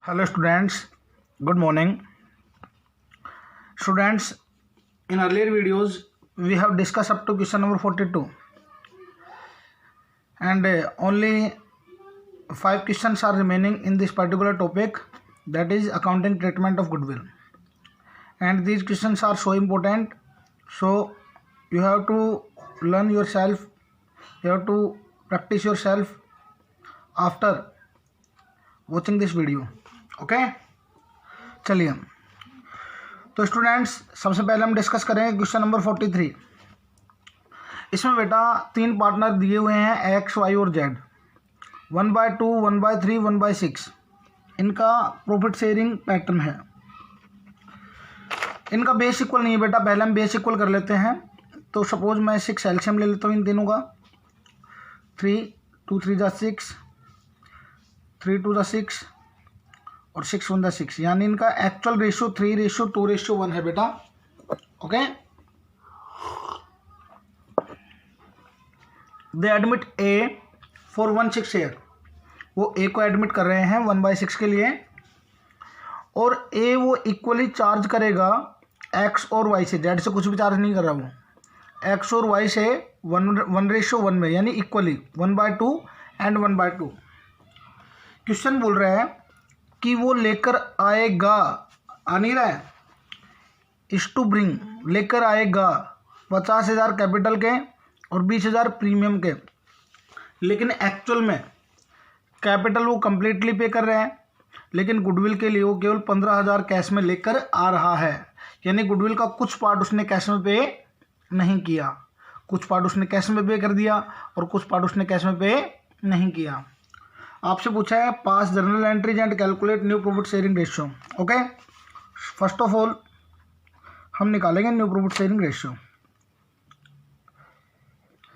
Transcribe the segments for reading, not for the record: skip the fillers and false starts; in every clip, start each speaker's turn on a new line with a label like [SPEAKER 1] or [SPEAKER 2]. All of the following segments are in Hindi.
[SPEAKER 1] Hello students, good morning. Students, in earlier videos we have discussed up to question number 42 and only 5 questions are remaining in this particular topic, that is accounting treatment of goodwill, and these questions are so important, so you have to learn yourself, you have to practice yourself after watching this video. Okay चलिए, तो स्टूडेंट्स सबसे पहले हम डिस्कस करेंगे क्वेश्चन नंबर 43। इसमें बेटा 3 पार्टनर दिए हुए हैं एक्स वाई और जेड, 1/2, 1/3, 1/6। इनका प्रॉफिट शेयरिंग पैटर्न है। इनका बेस इक्वल नहीं है बेटा, पहले हम बेस इक्वल कर लेते हैं। तो सपोज मैं 6 एलसीएम ले लेता हूँ इन तीनों का, 3 2 3 जा 6, 3 2 जा 6 और 6 1 जा 6, यानी इनका एक्चुअल रेशियो 3:2:1 है बेटा। Okay, they admit A for 1/6 share, वो ए को एडमिट कर रहे हैं 1/6 के लिए, और ए वो इक्वली चार्ज करेगा एक्स और वाई से, जेड से कुछ भी चार्ज नहीं कर रहा वो, एक्स और वाई से 1:1 में, यानी इक्वली 1/2 एंड 1/2। क्वेश्चन बोल रहा है कि वो लेकर आएगा, आ नहीं रहा है, इज टू ब्रिंग, लेकर आएगा 50,000 कैपिटल के और 20,000 प्रीमियम के, लेकिन एक्चुअल में कैपिटल वो कंप्लीटली पे कर रहे हैं, लेकिन गुडविल के लिए वो केवल 15,000 कैश में लेकर आ रहा है, यानी गुडविल का कुछ पार्ट उसने कैश में पे नहीं किया, कुछ पार्ट उसने कैश में पे कर दिया और कुछ पार्ट उसने कैश में पे नहीं किया। आपसे पूछा है pass journal entries and calculate new profit sharing ratio. Okay, first of all हम निकालेंगे new profit sharing ratio,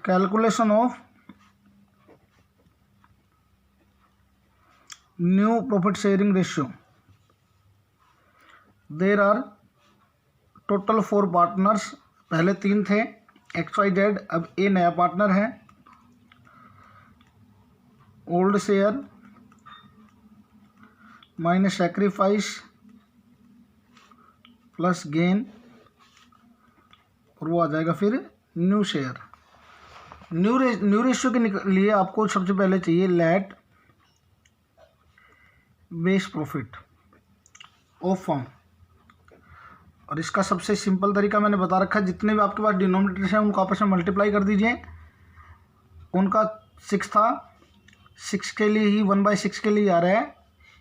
[SPEAKER 1] calculation of new profit sharing ratio. There are total 4 partners, पहले 3 थे एक्स वाई जेड, अब ए नया पार्टनर है। Old share minus sacrifice plus gain, और वो आ जाएगा फिर न्यू शेयर। न्यू रेशियो के लिए आपको सबसे पहले चाहिए let base profit of firm, और इसका सबसे सिंपल तरीका मैंने बता रखा है, जितने भी आपके पास डिनोमिनेटर्स हैं उनको आपस में मल्टीप्लाई कर दीजिए। उनका 6 था, 6 के लिए ही 1/6 के लिए आ रहा है,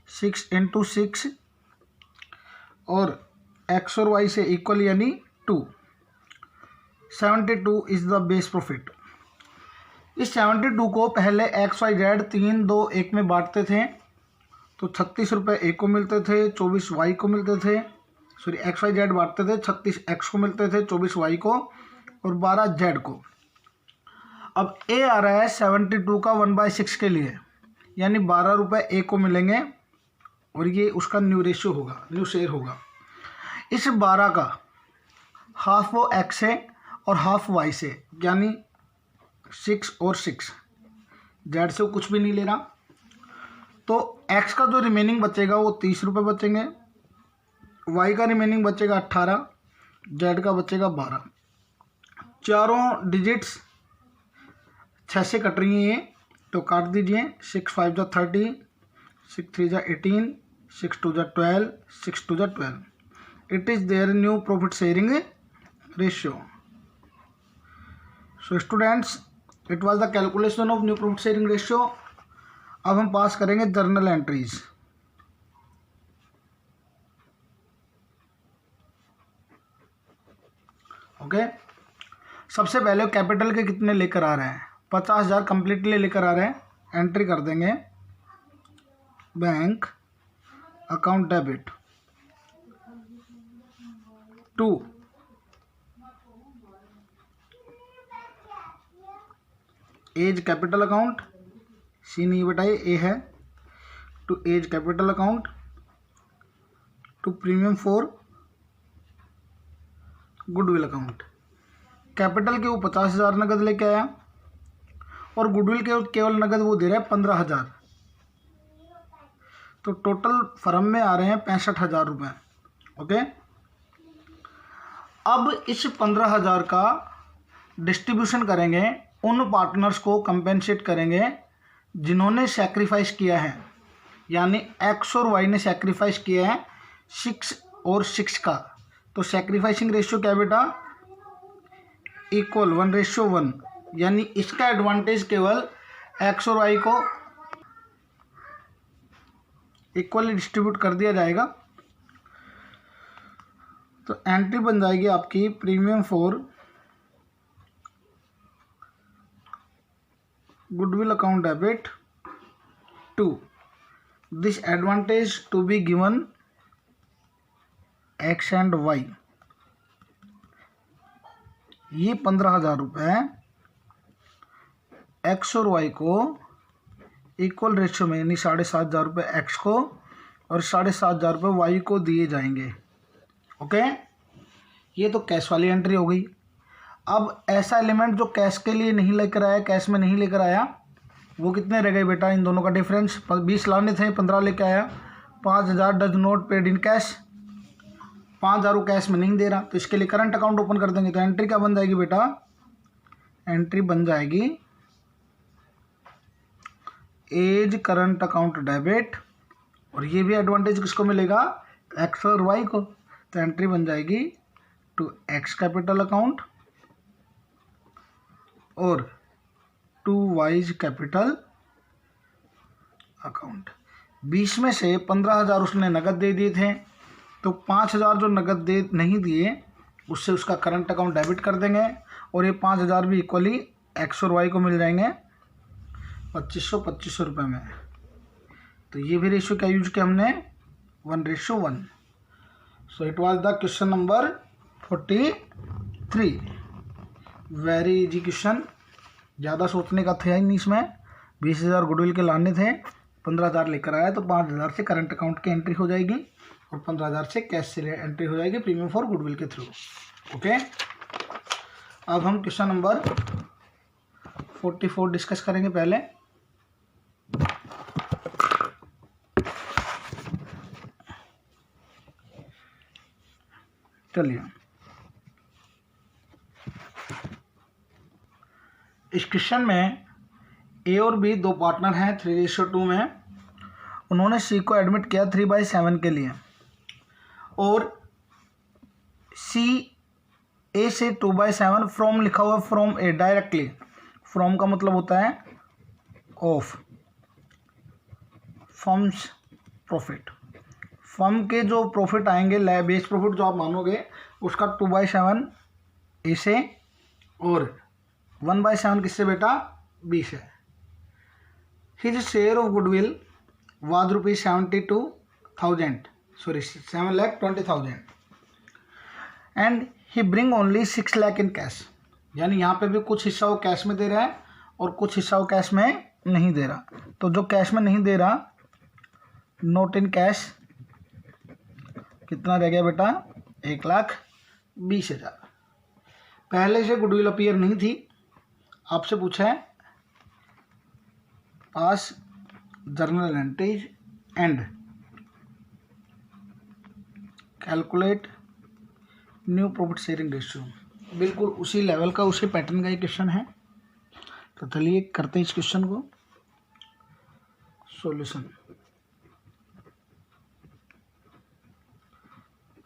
[SPEAKER 1] 6 × 6 और एक्स और वाई से इक्वल यानी 2, 72 इज द बेस प्रॉफिट। इस 72 को पहले एक्स वाई जेड 3 2 1 में बांटते थे, तो 36 रुपये ए को मिलते थे, 24 वाई को मिलते थे, सॉरी एक्स वाई जेड बांटते थे, 36 एक्स को मिलते थे, 24 वाई को और 12 जेड को। अब ए आ रहा है 72 का 1/6 के लिए, यानी 12 रुपये ए को मिलेंगे, और ये उसका न्यू रेशियो होगा, न्यू शेयर होगा। इस 12 का हाफ वो एक्स से और हाफ वाई से, यानी 6 और 6, जेड से वो कुछ भी नहीं ले रहा, तो एक्स का जो रिमेनिंग बचेगा वो 30 रुपये बचेंगे, वाई का रिमेनिंग बचेगा 18, जेड का बचेगा 12। चारों डिजिट्स 6 से कट रही हैं ये, तो काट दीजिए। 6 5 जा 30, 6 3 जा 18, 6 2 जा 12, 6 2 जा 12। It is their new profit sharing ratio. So students, it was the calculation of new profit sharing ratio. अब हम पास करेंगे जर्नल एंट्रीज। ओके, सबसे पहले कैपिटल के कितने लेकर आ रहे हैं, 50,000 कंप्लीटली लेकर आ रहे हैं, एंट्री कर देंगे bank account debit to as capital account, C नहीं बेटा ये ए है, to as capital account, to premium for goodwill account. Capital के वो 50,000 नगद लेके आया, और गुडविल के केवल नगद वो दे रहा है 15,000, तो टोटल फर्म में आ रहे हैं 65,000 रुपये। ओके, अब इस 15,000 का डिस्ट्रीब्यूशन करेंगे, उन पार्टनर्स को कंपेंसेट करेंगे जिन्होंने सेक्रीफाइस किया है, यानी एक्स और वाई ने सेक्रीफाइस किया है 6 और 6 का। तो सेक्रीफाइसिंग रेशियो क्या बेटा, इक्वल 1:1, यानी इसका एडवांटेज केवल एक्स और वाई को इक्वली डिस्ट्रीब्यूट कर दिया जाएगा। तो एंट्री बन जाएगी आपकी premium for goodwill account debit to this advantage to be given X and Y. ये 15,000 रुपये एक्स और वाई को इक्वल रेशियो में, यानी 7,500 रुपये एक्स को और 7,500 रुपये वाई को दिए जाएंगे। ओके, ये तो कैश वाली एंट्री हो गई। अब ऐसा एलिमेंट जो कैश के लिए नहीं लेकर आया, कैश में नहीं लेकर आया, वो कितने रह गए बेटा, इन दोनों का डिफरेंस। 20 लाने थे, 15 लेकर आया। 5,000 does not paid in cash, 5,000 वो कैश में नहीं दे रहा, तो इसके लिए करंट अकाउंट ओपन कर देंगे। तो एंट्री क्या बन जाएगी बेटा, एंट्री बन जाएगी एज करंट अकाउंट डेबिट, और ये भी एडवांटेज किसको मिलेगा, एक्स और वाई को। तो एंट्री बन जाएगी टू एक्स कैपिटल अकाउंट और टू वाईज कैपिटल अकाउंट। 20 में से 15,000 उसने नगद दे दिए थे, तो 5,000 जो नगद दे नहीं दिए उससे उसका करंट अकाउंट डेबिट कर देंगे, और ये 5,000 भी इक्वली एक्स और वाई को मिल जाएंगे 2,500 रुपये में। तो ये भी रेशियो क्या यूज किया हमने, 1:1। So it was the question number 43। Very easy question, ज़्यादा सोचने का था ही नहीं इसमें। 20,000 गुडविल के लाने थे, 15,000 लेकर आया, तो 5,000 से करंट अकाउंट की एंट्री हो जाएगी और 15,000 से कैश से एंट्री हो जाएगी प्रीमियम फॉर गुडविल के थ्रू। ओके, अब हम क्वेश्चन नंबर 44 डिस्कस करेंगे पहले। चलिए, इस क्वेश्चन में ए और बी दो पार्टनर हैं 3:2 में। उन्होंने सी को एडमिट किया 3/7 के लिए, और सी ए से 2/7 फ्रॉम लिखा हुआ, फ्रॉम ए डायरेक्टली। फ्रॉम का मतलब होता है ऑफ फर्म्स प्रॉफिट। फर्म के जो प्रॉफिट आएंगे, बेस प्रॉफिट जो आप मानोगे, उसका 2/7 ए से और 1/7 किससे बेटा, बी से। His share of goodwill was ₹72,000, sorry 7,20,000, and he bring only 6 lakh in cash. यानी यहाँ पे भी कुछ हिस्सा वो कैश में दे रहा है और कुछ हिस्सा वो कैश में नहीं दे रहा। तो जो कैश में नहीं दे रहा, नोट इन कैश, कितना रह गया बेटा, 1,20,000। पहले से गुडविल अपीयर नहीं थी, आपसे पूछा है pass journal entries and calculate new profit sharing ratio. बिल्कुल उसी लेवल का, उसी पैटर्न का ये क्वेश्चन है। तो चलिए करते हैं इस क्वेश्चन को solution.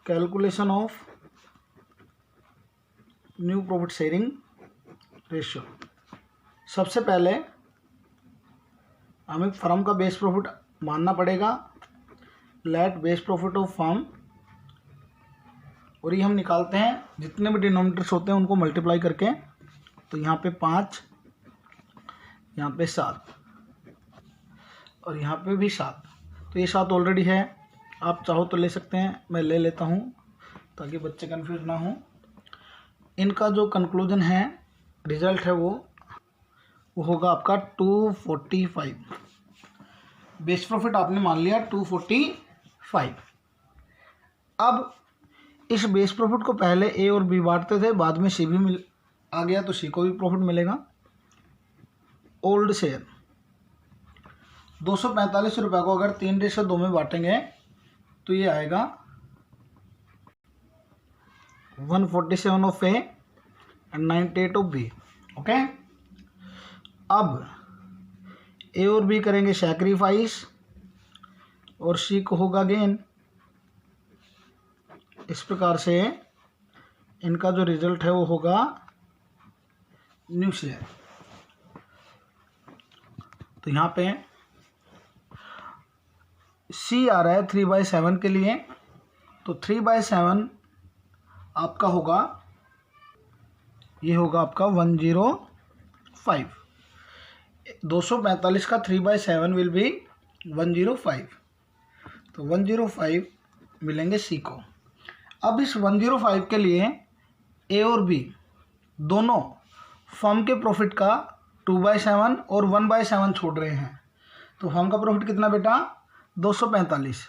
[SPEAKER 1] Calculation of new profit sharing ratio. सबसे पहले हमें फर्म का बेस प्रॉफिट मानना पड़ेगा, let base profit of firm, और ये हम निकालते हैं जितने भी डिनोमिनेटर्स होते हैं उनको मल्टीप्लाई करके। तो यहाँ पे 5, यहाँ पे 7 और यहाँ पे भी 7। तो ये 7 ऑलरेडी है, आप चाहो तो ले सकते हैं, मैं ले लेता हूँ ताकि बच्चे कंफ्यूज ना हो। इनका जो कंक्लूजन है, रिजल्ट है, वो होगा आपका 245। बेस प्रॉफिट आपने मान लिया 245। अब इस बेस प्रॉफिट को पहले ए और बी बांटते थे, बाद में सी भी आ गया, तो सी को भी प्रॉफिट मिलेगा। ओल्ड शेयर ₹245 को अगर 3:2 में बांटेंगे तो ये आएगा 147 of A and 98 of B. Okay, अब ए और बी करेंगे सैक्रिफाइस और सी को होगा गेन। इस प्रकार से इनका जो रिजल्ट है वो होगा न्यू शेयर। तो यहाँ पे सी आ रहा है 3/7 के लिए, तो 3/7 आपका होगा, ये होगा आपका 105। 245 का 3/7 विल बी 105, तो 105 मिलेंगे सी को। अब इस 105 के लिए ए और बी दोनों फर्म के प्रॉफिट का 2/7 और 1/7 छोड़ रहे हैं। तो फर्म का प्रॉफिट कितना बेटा? 245।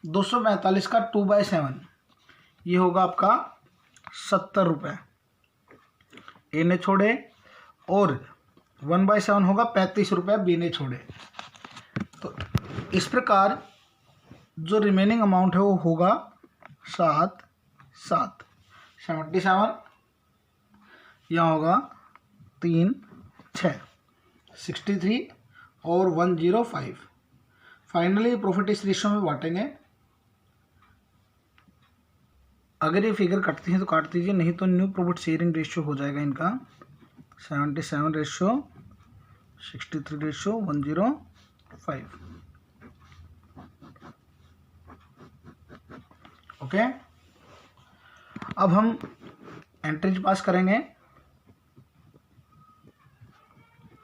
[SPEAKER 1] 245 का 2/7 ये होगा आपका 70 रुपये ए ने छोड़े, और 1/7 होगा 35 रुपये बी ने छोड़े। तो इस प्रकार जो रिमेनिंग अमाउंट है वो होगा 77, यहाँ होगा 3, 6, 63 और 105। फाइनली प्रॉफिट इस रेशियो में बांटेंगे। अगर ये फिगर कटती है तो काट दीजिए, नहीं तो न्यू प्रॉफिट शेयरिंग रेशियो हो जाएगा इनका 77 रेशियो 63 रेशियो 105। ओके, अब हम एंट्रीज पास करेंगे।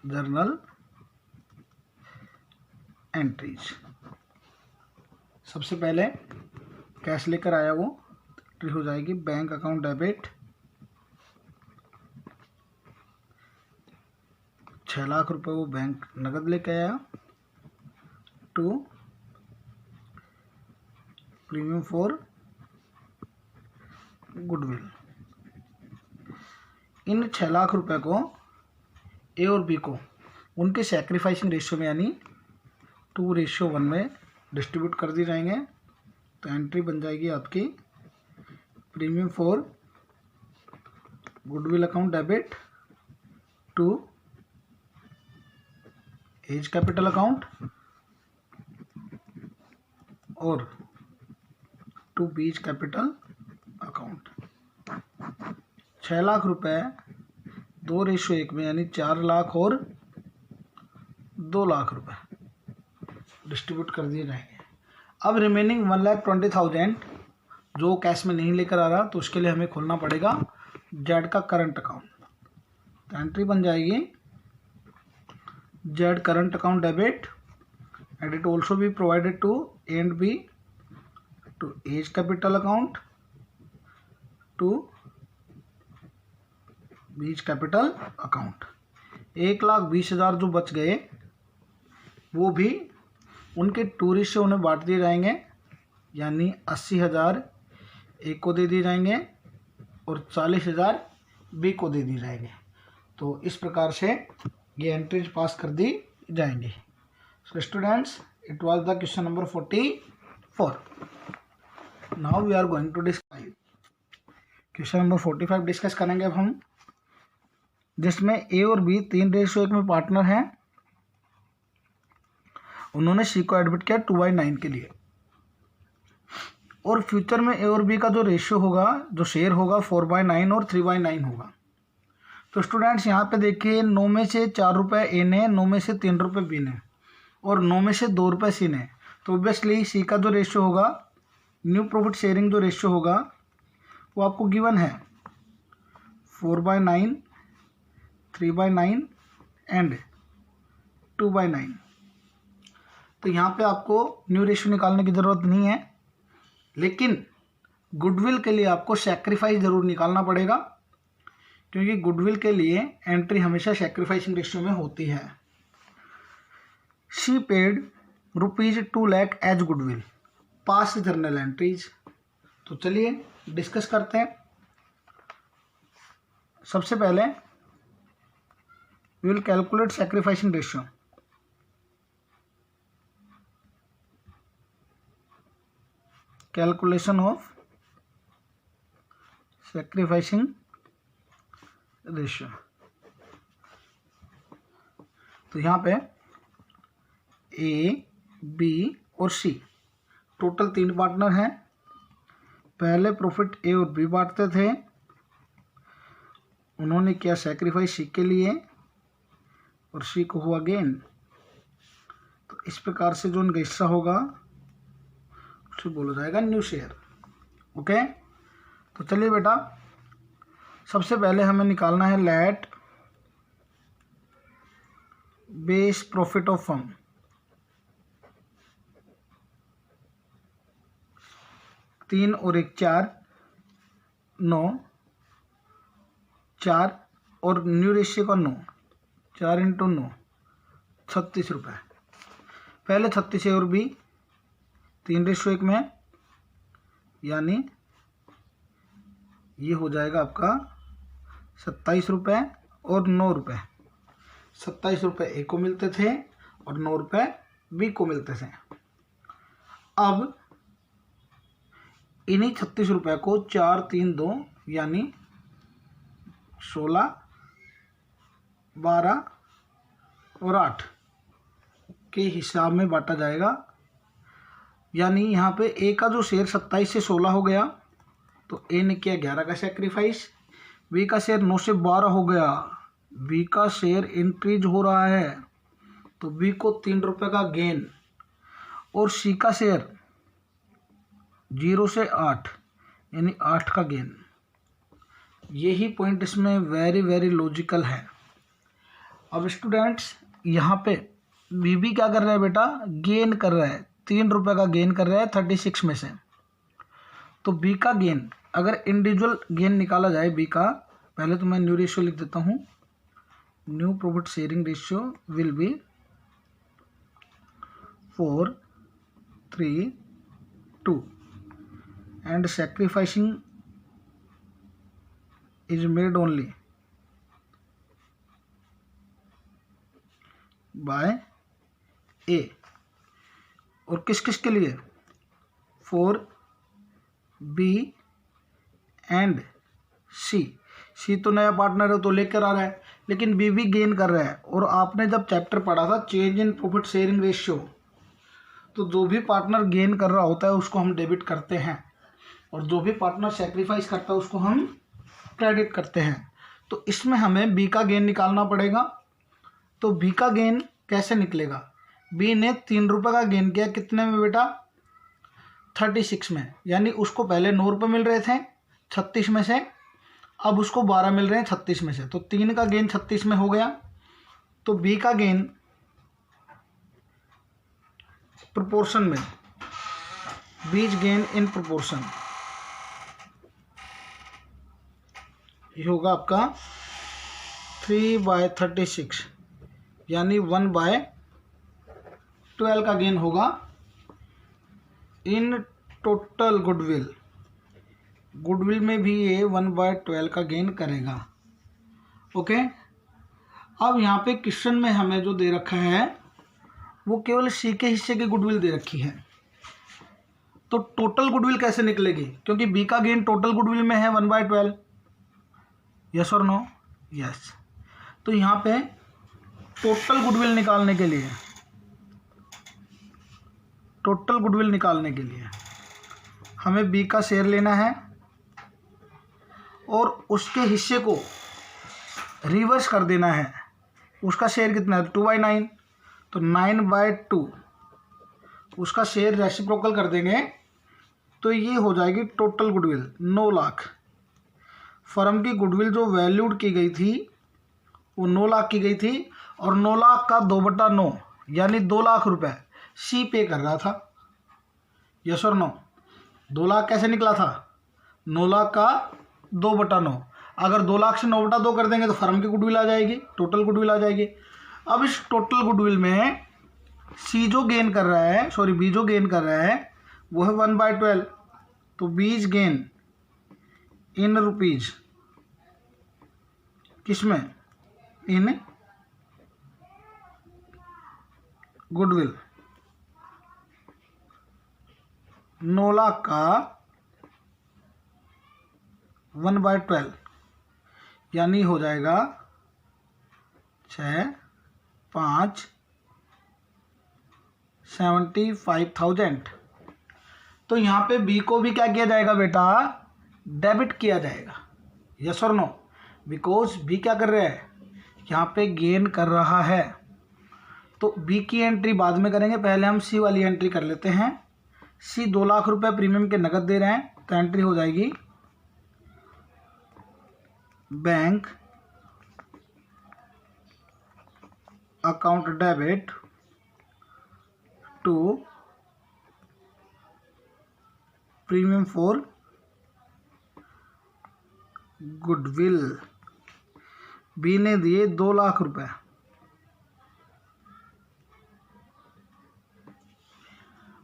[SPEAKER 1] जर्नल एंट्रीज, सबसे पहले कैश लेकर आया वो एंट्री हो जाएगी। बैंक अकाउंट डेबिट 6 लाख रुपए वो बैंक नगद लेके आया। टू प्रीमियम फॉर गुडविल, इन 6 लाख रुपए को ए और बी को उनके सैक्रिफाइसिंग रेशियो में यानी 2:1 में डिस्ट्रीब्यूट कर दी जाएंगे। तो एंट्री बन जाएगी आपकी premium for goodwill account debit to as capital account और to B's capital account. 6 lakh रुपए 2:1 में यानी 4 लाख और 2 लाख रुपए डिस्ट्रीब्यूट कर दिए जाएंगे। अब रिमेनिंग 1,20,000 जो कैश में नहीं लेकर आ रहा, तो उसके लिए हमें खोलना पड़ेगा जेड का करंट अकाउंट। तो एंट्री बन जाएगी Z current account debit and it also be provided to A and B to as capital account to B's capital account. 1,20,000 जो बच गए वो भी उनके 2 उन्हें बांट दिए जाएंगे, यानी 80,000 ए को दे दिए जाएंगे और 40,000 बी को दे दिए जाएंगे। तो इस प्रकार से ये एंट्रीज पास कर दी जाएंगी। So students, it was the question number 44। Now we are going to discuss question number 45 discuss करेंगे अब हम, जिसमें ए और बी 3:1 में पार्टनर हैं। उन्होंने सी को एडमिट किया 2/9 के लिए, और फ्यूचर में ए और बी का जो रेशियो होगा, जो शेयर होगा 4/9 और 3/9 होगा। तो स्टूडेंट्स यहाँ पे देखिए 9 में से 4 रुपये ए ने, 9 में से 3 रुपये बी ने और 9 में से 2 रुपये सी ने। तो ऑब्वियसली सी का जो रेशियो होगा, न्यू प्रॉफिट शेयरिंग जो रेशियो होगा वो आपको गिवन है 4/9, 3/9 एंड 2/9। तो यहाँ पे आपको न्यू रेशियो निकालने की ज़रूरत नहीं है, लेकिन गुडविल के लिए आपको सैक्रिफाइस ज़रूर निकालना पड़ेगा, क्योंकि गुडविल के लिए एंट्री हमेशा सैक्रिफाइसिंग रेशियो में होती है। She paid ₹2 lakh as goodwill, pass journal entries. तो चलिए डिस्कस करते हैं। सबसे पहले we will calculate sacrificing ratio. Calculation of sacrificing ratio. तो यहाँ पे ए, बी और सी टोटल 3 पार्टनर हैं। पहले प्रॉफिट ए और बी बांटते थे, उन्होंने किया सैक्रिफाइस सी के लिए और सी को हुआ गेन। तो इस प्रकार से जो उनका हिस्सा होगा उसे बोला जाएगा न्यू शेयर। ओके, तो चलिए बेटा, सबसे पहले हमें निकालना है let base profit of firm. तीन और एक 4, 9, 4 और न्यू रेशियो का 9, 4 × 9 36 रुपये। पहले 36 और बी 3:1 में, यानी ये हो जाएगा आपका 27 रुपये और 9 रुपये। 27 रुपये ए को मिलते थे और 9 रुपये बी को मिलते थे। अब इन्हीं 36 रुपये को 4, 3, 2 यानी 16, 12 और 8 के हिसाब में बांटा जाएगा। यानी यहाँ पे ए का जो शेयर 27 से 16 हो गया, तो ए ने किया 11 का सेक्रीफाइस। बी का शेयर 9 से 12 हो गया, बी का शेयर इंक्रीज हो रहा है, तो बी को 3 रुपये का गेन। और सी का शेयर 0 से 8 यानी 8 का गेन। यही पॉइंट इसमें वेरी वेरी लॉजिकल है। अब स्टूडेंट्स, यहाँ पे बी क्या कर रहा है बेटा, गेन कर रहा है, 3 रुपये का गेन कर रहा है 36 में से। तो बी का गेन, अगर इंडिविजुअल गेन निकाला जाए बी का, पहले तो मैं न्यू रेशियो लिख देता हूँ। New profit sharing ratio will be 4, 3, 2 and sacrificing is made only by A। और किस किस के लिए, 4, B एंड सी। सी तो नया पार्टनर है तो लेकर आ रहा है, लेकिन बी भी गेन कर रहा है। और आपने जब चैप्टर पढ़ा था change in profit sharing ratio, तो जो भी पार्टनर गेन कर रहा होता है उसको हम डेबिट करते हैं, और जो भी पार्टनर सेक्रीफाइस करता है उसको हम क्रेडिट करते हैं। तो इसमें हमें बी का गेन निकालना पड़ेगा। तो बी का गेन कैसे निकलेगा, बी ने 3 रुपये का गेन किया, कितने में बेटा, 36 में। यानी उसको पहले 9 रुपये मिल रहे थे 36 में से, अब उसको 12 मिल रहे हैं 36 में से, तो 3 का गेन 36 में हो गया। तो बी का गेन प्रोपोर्शन में, बीज गेन इन प्रोपोर्शन, ये होगा आपका 3/36 यानी 1/12 का गेन होगा इन टोटल गुडविल। गुडविल में भी ये 1/12 का गेन करेगा। ओके, अब यहाँ पे क्वेश्चन में हमें जो दे रखा है वो केवल सी के हिस्से की गुडविल दे रखी है। तो टोटल गुडविल कैसे निकलेगी, क्योंकि बी का गेन टोटल गुडविल में है 1/12। यस और नो, यस। तो यहाँ पे टोटल गुडविल निकालने के लिए, टोटल गुडविल निकालने के लिए हमें बी का शेयर लेना है और उसके हिस्से को रिवर्स कर देना है। उसका शेयर कितना है, 2/9, तो 9/2 उसका शेयर रेसिप्रोकल कर देंगे, तो ये हो जाएगी टोटल गुडविल 9 लाख। फर्म की गुडविल जो वैल्यूड की गई थी वो 9 लाख की गई थी, और 9 लाख का 2/9 यानी 2 लाख रुपए सी पे कर रहा था। यस और नो, 2 लाख कैसे निकला था, 9 लाख का 2/9। अगर 2 लाख से 9/2 कर देंगे तो फर्म की गुडविल आ जाएगी, टोटल गुडविल आ जाएगी। अब इस टोटल गुडविल में सी जो गेन कर रहा है, सॉरी बी जो गेन कर रहा है वो है 1/12। तो बीज गेन इन रुपीज, किसमें, इन गुडविल 9 लाख का 1/12 यानी हो जाएगा 6, 5, 75,000। तो यहाँ पे बी को भी क्या किया जाएगा बेटा, डेबिट किया जाएगा। यस और नो, बिकॉज बी क्या कर रहा है, यहाँ पे गेन कर रहा है। तो बी की एंट्री बाद में करेंगे, पहले हम सी वाली एंट्री कर लेते हैं। सी 2 लाख रुपए प्रीमियम के नगद दे रहे हैं, तो एंट्री हो जाएगी bank account debit to premium for goodwill. B ने दिए 2 लाख रुपए।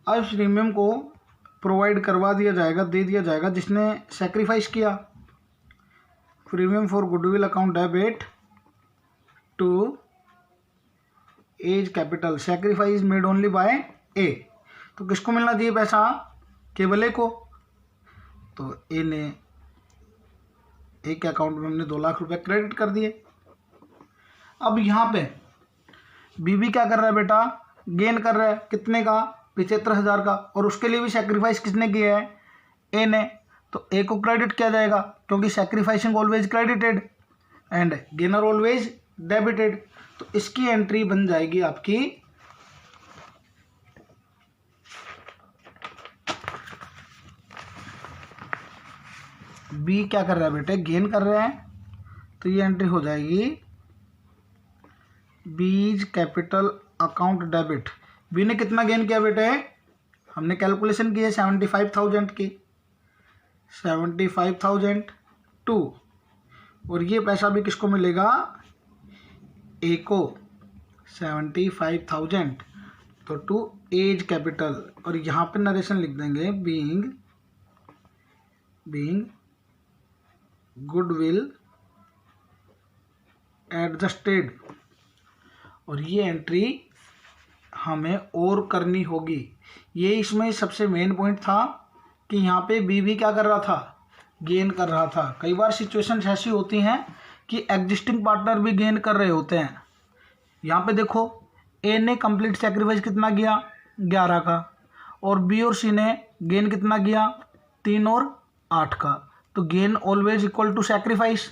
[SPEAKER 1] अब प्रीमियम को प्रोवाइड करवा दिया जाएगा, दे दिया जाएगा जिसने सेक्रीफाइस किया। Premium for goodwill account debit to as capital, sacrifice made only by A. तो किसको मिलना चाहिए पैसा, केवल ए को। तो ए ने, ए के अकाउंट में हमने 2 लाख रुपए क्रेडिट कर दिए। अब यहाँ पे बीबी क्या कर रहा है बेटा, गेन कर रहा है, कितने का, 75,000 का, और उसके लिए भी सेक्रीफाइस किसने किया है, ए ने। तो ए को क्रेडिट किया जाएगा क्योंकि sacrificing always credited and gainer always debited. तो इसकी एंट्री बन जाएगी आपकी बी क्या कर रहा है बेटे, गेन कर रहे हैं, तो ये एंट्री हो जाएगी बीज कैपिटल अकाउंट डेबिट। बी ने कितना गेन किया बेटे, हमने कैलकुलेशन की है 75,000 की, 75,000 टू, और ये पैसा भी किसको मिलेगा, ए को 75,000, तो टू एज कैपिटल। और यहाँ पे नरेशन लिख देंगे बीइंग गुडविल एडजस्टेड। और ये एंट्री हमें और करनी होगी। ये इसमें सबसे मेन पॉइंट था कि यहाँ पे बी भी क्या कर रहा था, गेन कर रहा था। कई बार सिचुएशंस ऐसी होती हैं कि एग्जिस्टिंग पार्टनर भी गेन कर रहे होते हैं। यहाँ पे देखो ए ने कंप्लीट सेक्रीफाइस कितना किया, 11 का, और बी और सी ने गेन कितना किया, 3 और 8 का। तो gain always equal to sacrifice,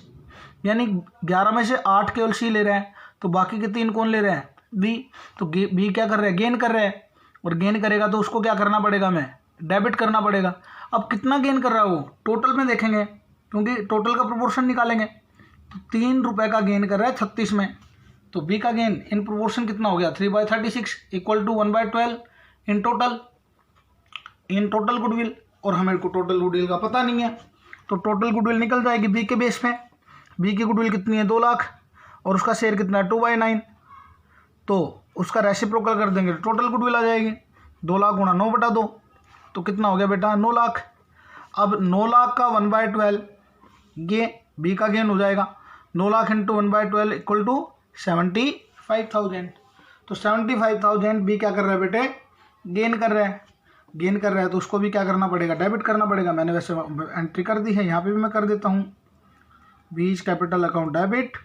[SPEAKER 1] यानी 11 में से 8 केवल सी ले रहे हैं, तो बाकी के 3 कौन ले रहे हैं, बी। तो बी क्या कर रहे हैं, गेन कर रहे हैं, और गेन करेगा तो उसको क्या करना पड़ेगा, हमें डेबिट करना पड़ेगा। अब कितना गेन कर रहा है वो, टोटल में देखेंगे क्योंकि टोटल का प्रोपोर्शन निकालेंगे। तो 3 रुपये का गेन कर रहा है 36 में, तो बी का गेन इन प्रोपोर्शन कितना हो गया, 3/36 equal to 1/12 in total goodwill. और हमें को टोटल गुडविल का पता नहीं है, तो टोटल गुडविल निकल जाएगी बी के बेस पे। बी की गुडविल कितनी है, 2 लाख, और उसका शेयर कितना है, 2/9। तो उसका रेसिप्रोकल कर देंगे, टोटल गुडविल आ जाएगी 2 लाख गुणा 9/2, तो कितना हो गया बेटा, 9 लाख। अब 9 लाख का 1/12 ये बी का गेन हो जाएगा, 9 लाख इंटू 1/12 इक्वल टू 75,000। तो 75,000 बी क्या कर रहा है बेटे, गेन कर रहा है। गेन कर रहा है तो उसको भी क्या करना पड़ेगा, डेबिट करना पड़ेगा। मैंने वैसे एंट्री कर दी है, यहाँ पे भी मैं कर देता हूँ, B's capital account debit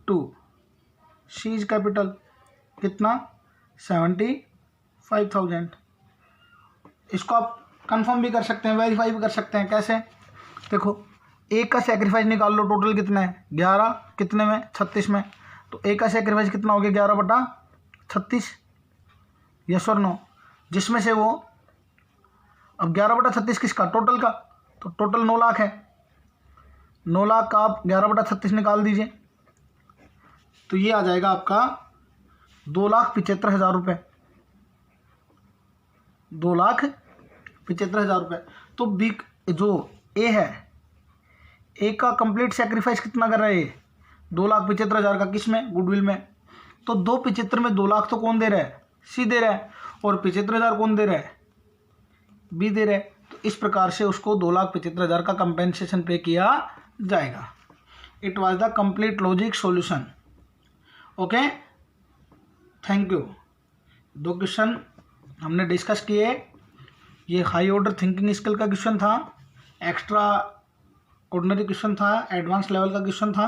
[SPEAKER 1] to C's capital, कितना, 75,000। इसको आप कंफर्म भी कर सकते हैं, वेरीफाई भी कर सकते हैं। कैसे, देखो एक का सेक्रीफाइस निकाल लो, टोटल कितना है, 11, कितने में, 36 में। तो एक का सेक्रीफाइस कितना हो गया, 11/36, यस और नो, जिसमें से वो अब 11/36 किसका, टोटल का, तो टोटल 9 लाख है। 9 लाख का आप 11/36 निकाल दीजिए, तो ये आ जाएगा आपका 2,75,000 रुपये, 2,75,000 रुपये। तो बी जो ए है, ए का कंप्लीट सेक्रीफाइस कितना कर रहा है, 2,75,000 का, किस में, गुडविल में। तो 2,75,000 में 2 लाख तो कौन दे रहा है, सी दे रहा है, और 75,000 कौन दे रहा है, बी दे रहा है। तो इस प्रकार से उसको 2,75,000 का कंपेंसेशन पे किया जाएगा। It was the complete logic solution. Okay, thank you. 2 question हमने डिस्कस किए। ये हाई ऑर्डर थिंकिंग स्किल का क्वेश्चन था, एक्स्ट्रा ऑर्डिनरी क्वेश्चन था, एडवांस लेवल का क्वेश्चन था।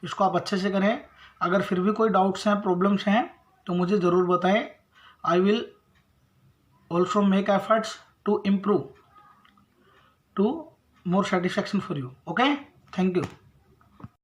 [SPEAKER 1] इसको आप अच्छे से करें। अगर फिर भी कोई डाउट्स हैं, प्रॉब्लम्स हैं तो मुझे ज़रूर बताएं। I will also make efforts to improve to more satisfaction for you. Okay, thank you.